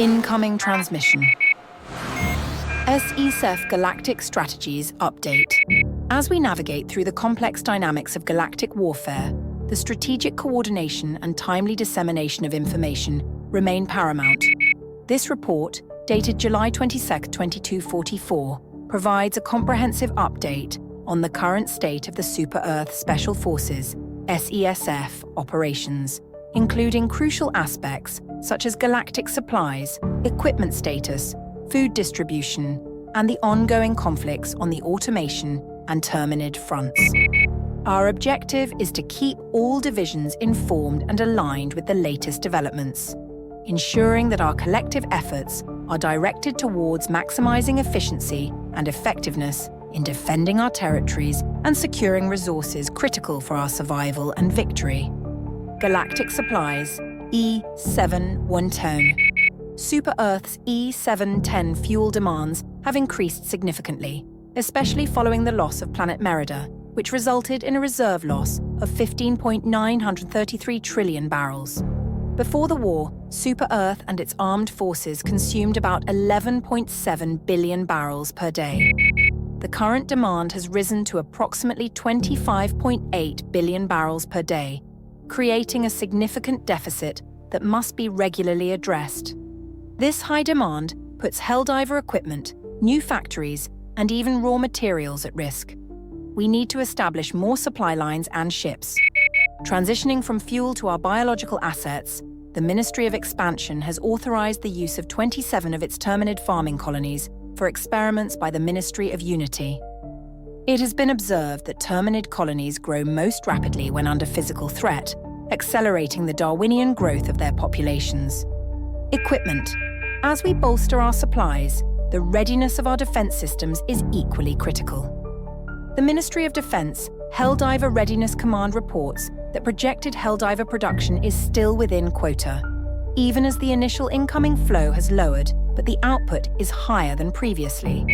Incoming transmission. SESF Galactic Strategies Update. As we navigate through the complex dynamics of galactic warfare, the strategic coordination and timely dissemination of information remain paramount. This report, dated July 22, 2244, provides a comprehensive update on the current state of the Super-Earth Special Forces SESF operations, including crucial aspects such as galactic supplies, equipment status, food distribution, and the ongoing conflicts on the Automation and Terminid fronts. Our objective is to keep all divisions informed and aligned with the latest developments, ensuring that our collective efforts are directed towards maximizing efficiency and effectiveness in defending our territories and securing resources critical for our survival and victory. Galactic Supplies E710. Super-Earth's E710 fuel demands have increased significantly, especially following the loss of planet Merida, which resulted in a reserve loss of 15.933 trillion barrels. Before the war, Super-Earth and its armed forces consumed about 11.7 billion barrels per day. The current demand has risen to approximately 25.8 billion barrels per day, creating a significant deficit that must be regularly addressed. This high demand puts Helldiver equipment, new factories, and even raw materials at risk. We need to establish more supply lines and ships. Transitioning from fuel to our biological assets, the Ministry of Expansion has authorized the use of 27 of its Terminid farming colonies for experiments by the Ministry of Unity. It has been observed that Terminid colonies grow most rapidly when under physical threat, accelerating the Darwinian growth of their populations. Equipment. As we bolster our supplies, the readiness of our defense systems is equally critical. The Ministry of Defense Helldiver Readiness Command reports that projected Helldiver production is still within quota, even as the initial incoming flow has lowered, but the output is higher than previously.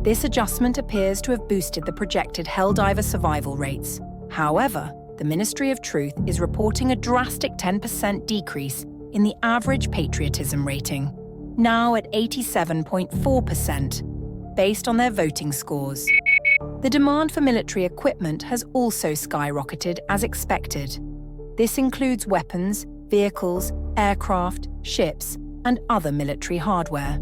This adjustment appears to have boosted the projected Helldiver survival rates. However, the Ministry of Truth is reporting a drastic 10% decrease in the average patriotism rating, now at 87.4%, based on their voting scores. The demand for military equipment has also skyrocketed as expected. This includes weapons, vehicles, aircraft, ships, and other military hardware.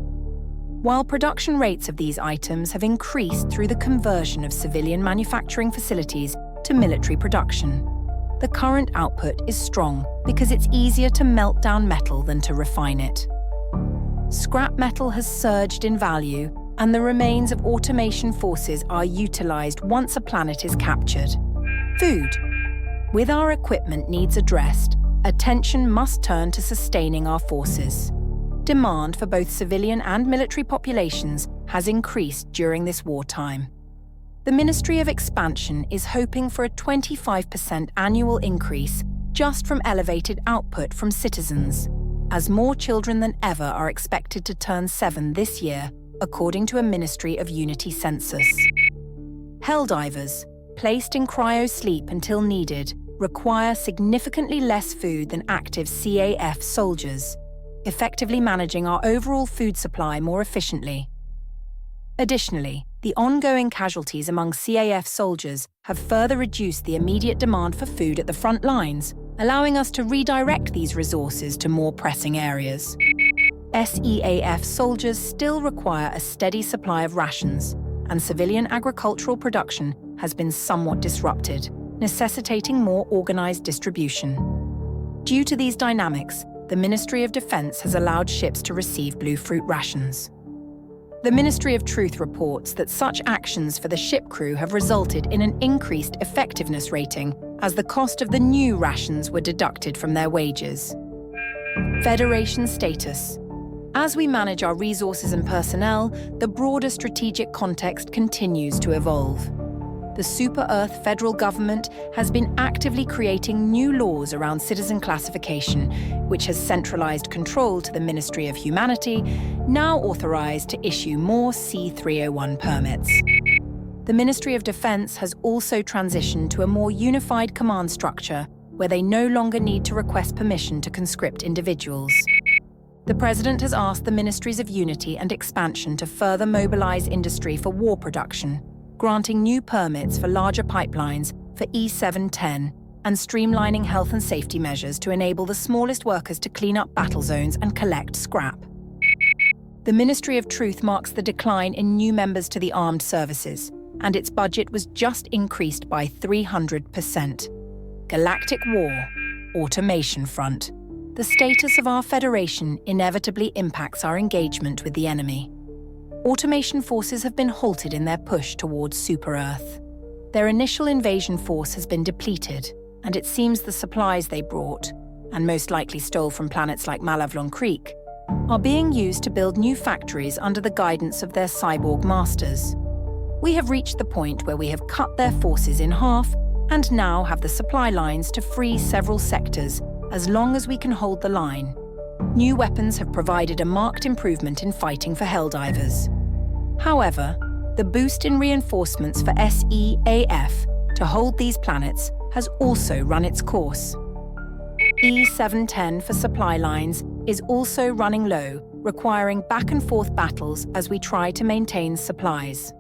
While production rates of these items have increased through the conversion of civilian manufacturing facilities to military production, the current output is strong because it's easier to melt down metal than to refine it. Scrap metal has surged in value, and the remains of automation forces are utilized once a planet is captured. Food. With our equipment needs addressed, attention must turn to sustaining our forces. Demand for both civilian and military populations has increased during this wartime. The Ministry of Expansion is hoping for a 25% annual increase just from elevated output from citizens, as more children than ever are expected to turn 7 this year, according to a Ministry of Unity census. Helldivers, placed in cryo-sleep until needed, require significantly less food than active CAF soldiers, effectively managing our overall food supply more efficiently. Additionally, the ongoing casualties among CAF soldiers have further reduced the immediate demand for food at the front lines, allowing us to redirect these resources to more pressing areas. SEAF soldiers still require a steady supply of rations, and civilian agricultural production has been somewhat disrupted, necessitating more organized distribution. Due to these dynamics, the Ministry of Defense has allowed ships to receive blue fruit rations. The Ministry of Truth reports that such actions for the ship crew have resulted in an increased effectiveness rating as the cost of the new rations were deducted from their wages. Federation status. As we manage our resources and personnel, the broader strategic context continues to evolve. The Super-Earth federal government has been actively creating new laws around citizen classification, which has centralized control to the Ministry of Humanity, now authorized to issue more C-301 permits. The Ministry of Defense has also transitioned to a more unified command structure, where they no longer need to request permission to conscript individuals. The President has asked the Ministries of Unity and Expansion to further mobilize industry for war production, granting new permits for larger pipelines for E710 and streamlining health and safety measures to enable the smallest workers to clean up battle zones and collect scrap. The Ministry of Truth marks the decline in new members to the armed services, and its budget was just increased by 300%. Galactic War, Automation Front. The status of our Federation inevitably impacts our engagement with the enemy. Automation forces have been halted in their push towards Super-Earth. Their initial invasion force has been depleted, and it seems the supplies they brought, and most likely stole from planets like Malavlon Creek, are being used to build new factories under the guidance of their cyborg masters. We have reached the point where we have cut their forces in half and now have the supply lines to free several sectors as long as we can hold the line. New weapons have provided a marked improvement in fighting for Helldivers. However, the boost in reinforcements for SEAF to hold these planets has also run its course. E710 for supply lines is also running low, requiring back-and-forth battles as we try to maintain supplies.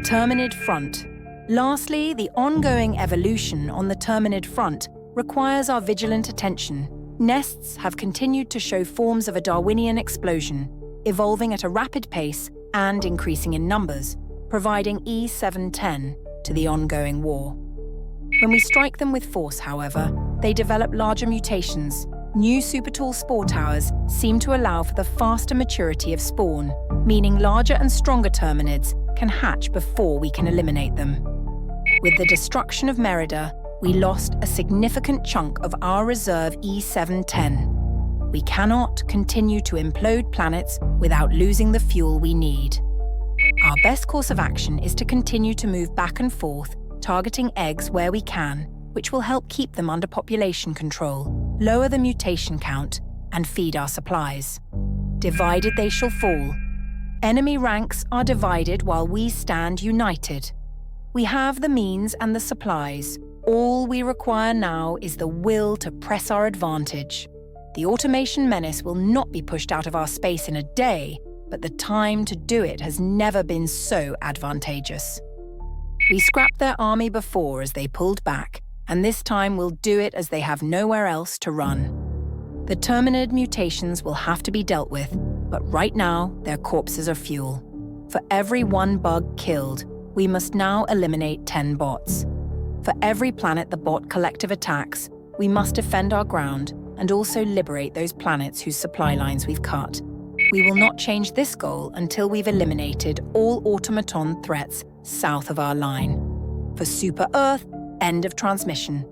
Terminid Front. Lastly, the ongoing evolution on the Terminid Front requires our vigilant attention. Nests have continued to show forms of a Darwinian explosion, evolving at a rapid pace and increasing in numbers, providing E710 to the ongoing war. When we strike them with force, however, they develop larger mutations. New super-tall spore towers seem to allow for the faster maturity of spawn, meaning larger and stronger Terminids can hatch before we can eliminate them. With the destruction of Merida, we lost a significant chunk of our reserve E710. We cannot continue to implode planets without losing the fuel we need. Our best course of action is to continue to move back and forth, targeting eggs where we can, which will help keep them under population control, lower the mutation count, and feed our supplies. Divided they shall fall. Enemy ranks are divided while we stand united. We have the means and the supplies. All we require now is the will to press our advantage. The automation menace will not be pushed out of our space in a day, but the time to do it has never been so advantageous. We scrapped their army before as they pulled back, and this time we'll do it as they have nowhere else to run. The Terminid mutations will have to be dealt with, but right now their corpses are fuel. For every one bug killed, we must now eliminate 10 bots. For every planet the bot collective attacks, we must defend our ground and also liberate those planets whose supply lines we've cut. We will not change this goal until we've eliminated all automaton threats south of our line. For Super-Earth, end of transmission.